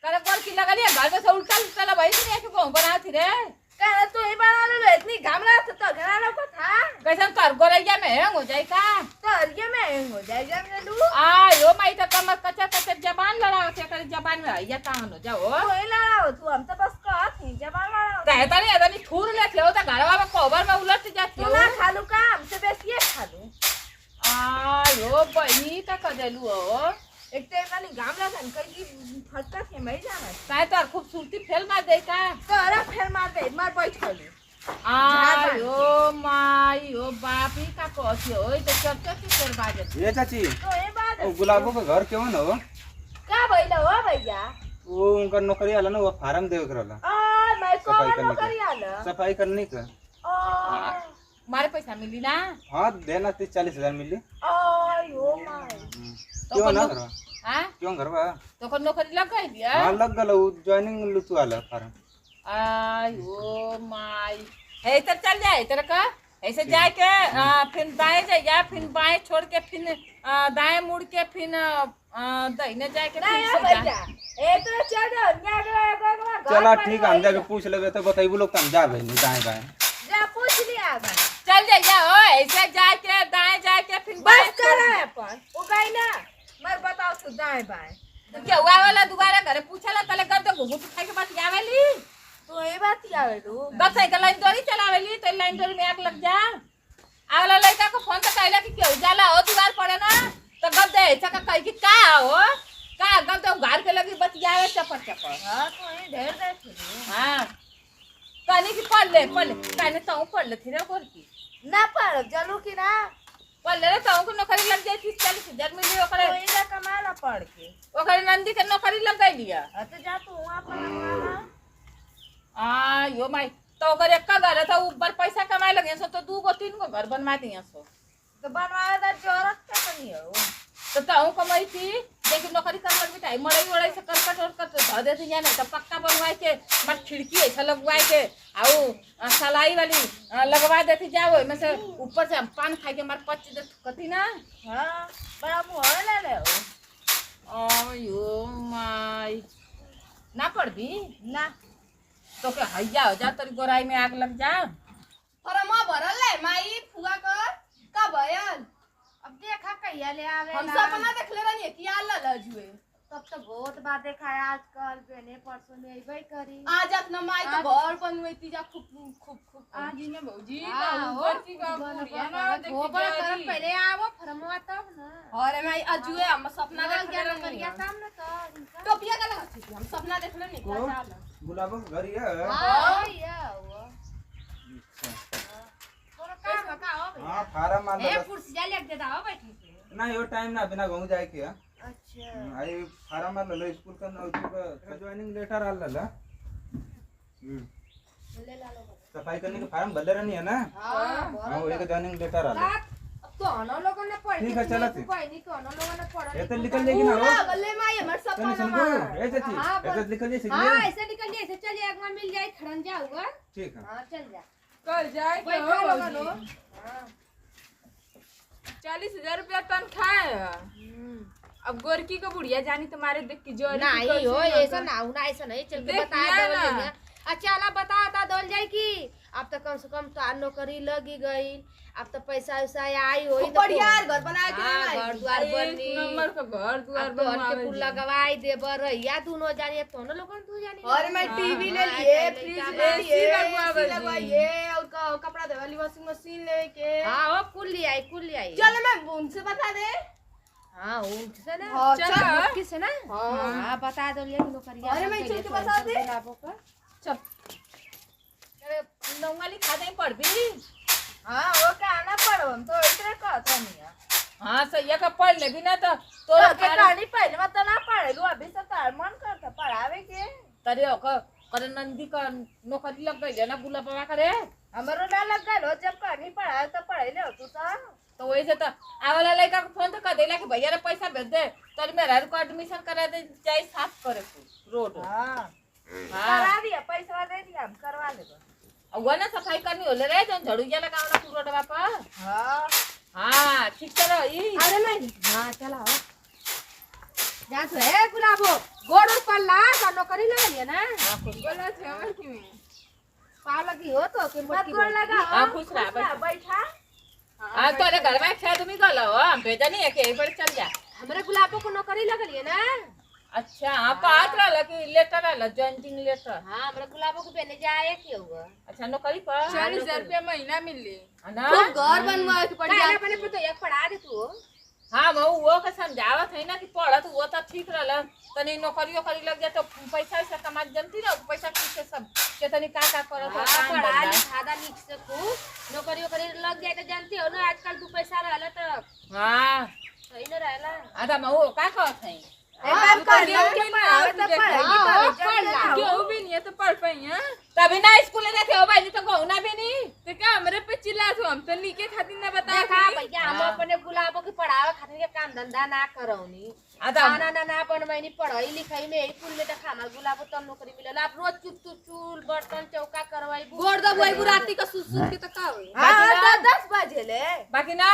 करे गोर की लगा लिया घर में से उल्टा उल्टा भाई नहीं कि कौन बना थी रे कहना तो ही बना ले इतनी घामला तो घना लोग था कैसे कर गोरैया में हैंग हो जाए का तो ये में हो जाएगा मैं लू यो माई तो कमर कच्चा कच्चा जबान लड़ाओ थे कर जबान में या तान हो जाओ तो ही लड़ाओ तू हम तो बस कहा थी जबान लड़ाओ कहता नहीं अदा नहीं थूर ले थे तो घरवा में कोबर में उलट जाती तू ना खा लू का हमसे बेसी ये खा लू यो बहनी का कदेलू हो एक तो वाली घामला था कहीं की फटका के मर जाना काय तो खूबसूरती फेल मार दे का तो अरे फिर मार दे मार बैठ खलू यो माई यो बापी का कोसी हो तो चर्चा की कर बाजे ये चाची तो ये बात ओ गुलाबो का घर केवन हो का भइला हो भैया वो उनका नौकरी आला ना वो फार्म देवे करला आ मैं को सफाई करने नौकरी आला सफाई करने का मारे पैसा मिली ना हाँ देना 30-40 हजार मिली आयो माय क्यों ना घर हां क्यों घर बा तो को नौकरी लग गई दिया हाँ लग गल ज्वाइनिंग लुचू आला फार्म आयो माई है तो चल जाए तेरे का ऐसे जाए के फिर दाएं जाइए फिर बाएं छोड़ के फिर दाएं मुड़ के फिर दाहिने जाए के नहीं फिर भैया ए तो चल जा न्यागला चला ठीक है हम जाके पूछ लेबे तो बताइबो लोग हम जा भाई दाएं बाएं जा पूछ लिया चल जाइए ओ ऐसे जाए के दाएं जाए के फिर बस कर अपन ओ गई ना मर बताओ तू दाएं बाएं तो क्या हुआ वाला दोबारा घरे पूछला तले कर दे घुघु खाई के बात आवेली तो ये बात ही आवे तू बस साइकिल लाइन दौड़ी चलावेली तो लाइन दौड़ी में आग लग जा आवला लड़का को फोन तो कहला कि क्यों जाला हो दुआर पड़े ना तो गब दे ऐसा का कह कि का हो का गब तो घर के लगी बतियावे चपर चपर हां तो ये ढेर दे तू हां कहनी कि पढ़ ले कहने तो पढ़ ले थी रे गोर की ना पढ़ चलो कि ना पढ़ ले तो को नौकरी लग जाई 30-40 हजार मिली ओकरे तो इला कमाला पढ़ के ओकरे नंदी के नौकरी लग गई लिया तो जा तू वहां पर यो माई तो ओकर एक का घर है तो ऊपर पैसा कमाए लगे सो तो 2 गो 3 गो घर बनवा दिया सो तो बनवाए दा जरूरत का नहीं हो तो ताऊ कमाई थी लेकिन नौकरी कर लग बिठाई मड़ई वड़ई से करकट और कर धर देती या नहीं तो पक्का बनवाए के मत खिड़की ऐसा लगवाए के आउ सलाई वाली लगवा देती जाओ में से ऊपर से हम पान खाए के मार पच दे कती ना हां बड़ा मुंह ले ले यो माई ना पड़ भी ना तो के हैया हो जा तेरी गोराई में आग लग जा फरमा भरल ले माई फुगा कर का भयल अब देखा कहिया ले आवे हम सब अपना देखले रहनी कि आला लजुए तब तो बहुत बात देखा है आजकल पहले परसों में अइबे करी आज अपना माई तो घर बनवेती जा खूब खूब खूब आज में भौजी ऊपर की का बुढ़िया ना गोबर कर पहले आवो फरमवा तब ना अरे माई अजुए हम सपना देखले रहनी करिया काम ना कर टोपिया का लगा थी हम सपना देखले नहीं का चाल गुलाबो का घर ये हां या वो तोरा काम बताओ हाँ फार्म मार ए कुर्सी जा ले दे दाओ बैठी से ना यो टाइम ना बिना गाँव जाए के अच्छा आई फार्म मार लो स्कूल का ज्वाइनिंग लेटर आल ला ले ला लो सफाई करने के फार्म भले रहनी है ना हां हाँ वो एक ज्वाइनिंग लेटर आल अब तो अनो लोगों ने पढ़ ठीक है चला थी कोई नहीं को अनो लोगों ने पढ़ा ये तो निकल जाएगी ना पूरा हो बल्ले माई हमर तने सपना सुनको ऐसे चीज हाँ, ऐसे निकल जाए सीख हां ले ऐसे निकल जाए ऐसे चल एक बार मिल जाए खड़न जाऊंगा ठीक है हां चल जा कर जाए के बैठा हो लोगा लो भौजी हां 40,000 रुपया तनख्वाह है अब गोरकी को बुढ़िया जानी तुम्हारे देख की जोरी नहीं हो ऐसा ना होना ऐसा नहीं चल के देख बता लिया दो ना। लेंगे अच्छा ला बता दो जाए की अब तो कम से कम तो नौकरी लगी गई अब तो पैसा वैसा आई होई खूब बढ़िया घर बनाए के हाँ, घर द्वार एक बनी नंबर का घर द्वार अब तो हर के बनवावे फूल जी। लगवाई देबर या दोनों जानिए तो ना लोगन तू जानी अरे मैं हाँ, टीवी ले हाँ, लिए ऐसा फ्रिज नहीं ले AC लिए लगवावे जी। लगवाइए और कपड़ा धोने वाली वॉशिंग मशीन लेके हां वो कुल ले आई चल मैं उनसे बता दे हां उनसे ना हाँ, चल। किसे ना हाँ। हां बता दो ये नौकरी अरे मैं चल के बता दे। चल अरे नौवाली खा दे पड़ भी हां वो का आना पड़ो हम तो इतने कहत नहीं हाँ सही का पढ़ ले भी ना तो तो तोरा के कहानी पहले मत ना पढ़े लो अभी से तार मन करता पढ़ावे के तरे करे नंदी का नौकरी लग गई है ना बुला बाबा करे हमरो ना लग गलो जब कहानी पढ़ाए तो पढ़े ले तू तो वही से तो आवाला लड़का को फोन तो कर देला कि भैया रे पैसा भेज दे तोर मेरा को एडमिशन करा दे चाहे साफ करे रोड हां हाँ करा दिया पैसा दे दिया हम करवा लेबो अब वो ना सफाई करनी होले रे जो झड़ुया लगावना तू रोडवा पर हां हाँ ठीक करो ई अरे मैं हां चला जा तो है गुलाबो गोड़ और पल्ला का नौकरी लगलिए ना बोला थे हमर की में पाव लगी हो तो के मोटी गोड़ लगा खुश रह बैठा हां तोरे घर में खेत में गलो हम भेजा नहीं है कि एक बार चल जा हमरे गुलाबो को नौकरी लगलिए ना अच्छा आप आत रहला कि लेटर रहला जॉइनिंग लेटर हां हमरे गुलाबो को बेने जाए के हुआ अच्छा नौकरी पर 40,000 रुपया महीना मिली ना घर बनवाए के पड़ पढ़ा अपने पुतो एक पढ़ा दे तू हाँ वो के समझावत है ना कि पढ़त वो तो ठीक रहल तनी नौकरियों करी लग जाए तो पैसा से कमा जनती ना पैसा पीछे सब के तनी का करत हो काम पढ़ा धंधा। लिखा नीक से खूब नौकरी ओकरी लग जाए तो जानती हो ना आजकल दू पैसा रहला तो हाँ सही न रहला आधा मैं वो का कहत है काम कर गेहूं के भी पढ़ावे ना, तो हाँ, पढ़ेगी गेहूं भी नहीं है तो पढ़ पाई हैं तभी ना स्कूल में देखे हो भाई तो गहुना भी नहीं तो क्या हमरे पे चिल्ला तू हम तो नीके खातिर ना बता देखा भैया हम अपने गुलाबो के पढ़ावे खातिर के काम धंधा ना करौनी आधा खाना ना बनवाई पढ़ाई लिखाई में स्कूल में देखा हमार गुलाबो तब नौकरी मिलल आप रोज चूल बर्तन चौका करवाई गोड़ दबोई बुराती का सुसुर के तो का होई हां 10 बजे ले बाकी ना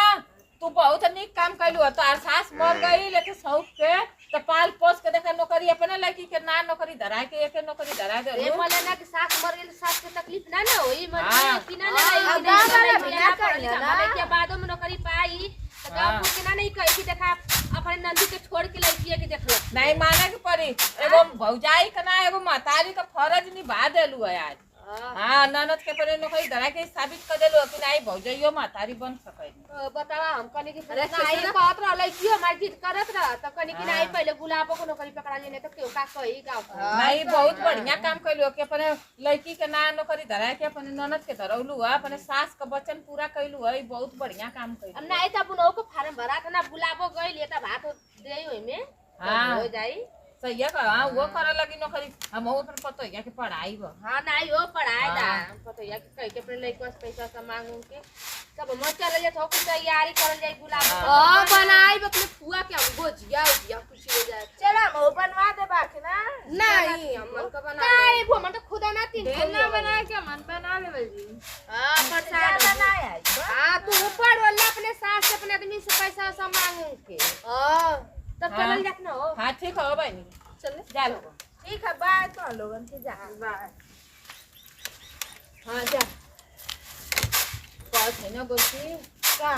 तू बहुत नीक काम कैलू तो आर सास मर गई लेके शौक के तो पाल पोस के देखा नौकरी अपने लड़की के ना नौकरी धरा के एक नौकरी धरा दे ए मले ना कि सास मर गेल सास के तकलीफ ना ना होई मन हाँ। कि ना ना अब गाँव वाला भी ना कर करिया ना। के बादो में नौकरी पाई तो हाँ। गांव के ना नहीं कही कि देखा अपने नंदी के छोड़ के लड़की के देख लो नहीं माने के पड़ी एगो भौजाई का ना एगो महतारी का फर्ज निभा देलू है आज हाँ ननद के परे नौकरी धरा के साबित कर देलू कि नहीं भौजाइयो महतारी बन सके बतावा हम कनी कि अरे ना आई कहत रह लड़की हमारी जिद करत रह तो कनी कि नहीं पहले गुलाबो को नौकरी पकड़ा लेने तो क्यों का कही गांव को नहीं बहुत बढ़िया काम कैलू कि अपने लड़की के ना नौकरी धरा के अपने ननद के धरौलू है अपने सास का वचन पूरा कैलू है बहुत बढ़िया काम अब कैलू नहीं तो बुनो को फार्म भरा था ना गुलाबो गई ले त भात दे ओइ में हाँ। हो जाई सही है हाँ वो करे लगी नौकरी हम वो अपन पतो है कि पढ़ाई बा हाँ नहीं हो पढ़ाए दा हाँ। पता या कि कह के अपने लड़के से पैसा सब मांग के सब हम चल जाए तो कुछ तैयारी करल जाए गुलाबो ओ बनाई अपने फुआ के हम गोजिया उजिया कुछ हो जाए चला वो बनवा दे बाकी ना नहीं हम मन का बना नहीं वो मन तो खुदा ना तीन देना बना के मन बना ले जी हां प्रसाद ज्यादा ना आई हां तू ऊपर वाला अपने सास से अपने आदमी से पैसा सब मांग के हां तब हाँ। चलल जात ना हो हाँ ठीक है बहनी चल जा लोगो ठीक है बाय तो लोगन के जा बाय हाँ जा बात है ना गोसी का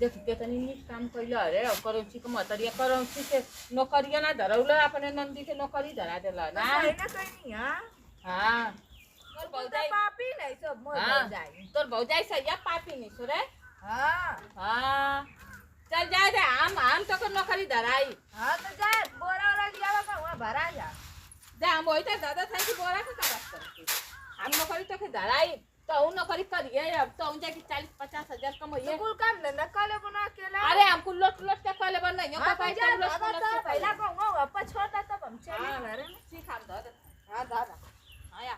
देख के तनी नीक काम कैल अरे करौची के मतरिया करौची के नौकरिया ना धरौल अपने नंदी के नौकरी धरा देला ना सही ना कोई नहीं हां हाँ तोर तो भौजाई पापी नहीं सब मोर हाँ जाई तोर भौजाई सैया पापी नहीं सोरे हां हाँ चल जाए दे आम तो के नौकरी धराई हां तो जा बोरा वाला लिया का वहां भरा जा दे हम वही तो दादा था कि बोरा के बात करके हम नौकरी तो के धराई तो उ नौकरी करिए अब तो उन जाके 40-50 हजार कमाइए कुल काम धंधा कले बना अकेला अरे हमको लोट लोट के कॉले बन नहीं हां हो तो जा दादा तो पहला कहूं अपन छोटा तब हम चले हाँ। घर में ठीक है दादा हां दादा आया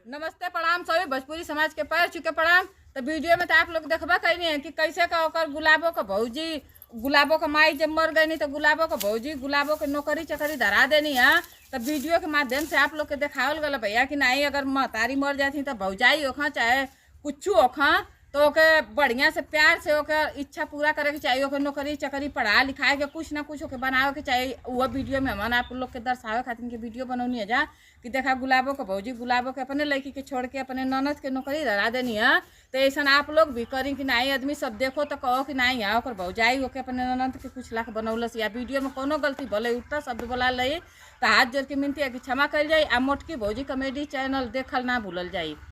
नमस्ते प्रणाम सभी भोजपुरी समाज के पैर चुके प्रणाम तो वीडियो में तो आप लोग देखबा कैनी है कि कैसे का ओकर गुलाबो का भौजी गुलाबो का माई जब मर गई नहीं तो गुलाबो का भौजी गुलाबो के नौकरी चकरी धरा देनी है तो वीडियो के माध्यम से आप लोग के देखावल गल भैया कि नहीं अगर महतारी मर जाती तो भौजाई ओखा चाहे कुछ ओखा तो ओके बढ़िया से प्यार से ओकर इच्छा पूरा करे के चाहिए ओकर नौकरी चकरी पढ़ा लिखाए के कुछ ना कुछ ओके बनावे के चाहिए वो वीडियो में हमन आप लोग के दर्शावे खातिर के वीडियो बनौनी है जा कि देखा गुलाबो के भौजी गुलाबो के अपने लड़की के छोड़ के अपने ननद के नौकरी धरा देनी है तो ऐसा आप लोग भी करी कि नहीं आदमी सब देखो तो कहो कि नहीं यहाँ ओकर भौजाई ओके अपने ननद के कुछ लाख बनौलस या वीडियो में कोनो गलती भले उठता शब्द बोला लई तो हाथ जोड़ के मिनती है कि क्षमा कर जाए आ मोटकी भौजी कॉमेडी चैनल देखल ना भूलल जाई।